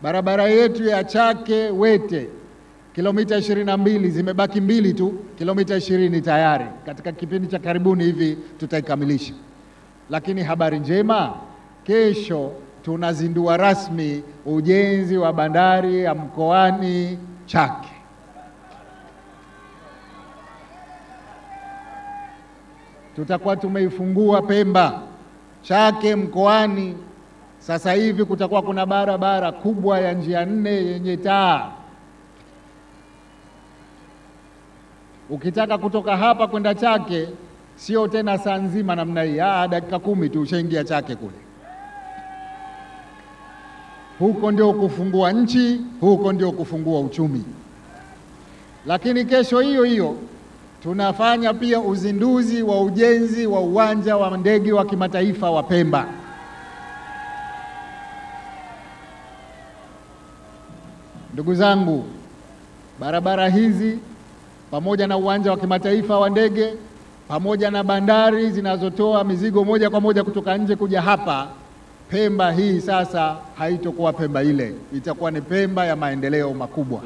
Barabara yetu ya Chake Wete kilomita 22, zimebaki 2 tu, kilomita 20 tayari. Katika kipindi cha karibuni hivi tutaikamilisha. Lakini habari njema, kesho tunazindua rasmi ujenzi wa bandari ya mkoani Chake. Tutakuwa tumeifungua Pemba. Chake mkoani sasa hivi kutakuwa kuna barabara kubwa ya njia 4 yenye taa. Ukitaka kutoka hapa kwenda Chake sio tena saa nzima namna hii, dakika 10 tu ushaingia Chake kule. Huko ndio kufungua nchi, huko ndio kufungua uchumi. Lakini kesho hiyo hiyo tunafanya pia uzinduzi wa ujenzi wa uwanja wa ndege wa kimataifa wa Pemba. Ndugu zangu, barabara hizi pamoja na uwanja wa kimataifa wa ndege pamoja na bandari zinazotoa mizigo moja kwa moja kutoka nje kuja hapa, Pemba hii sasa haitokuwa Pemba ile, itakuwa ni Pemba ya maendeleo makubwa.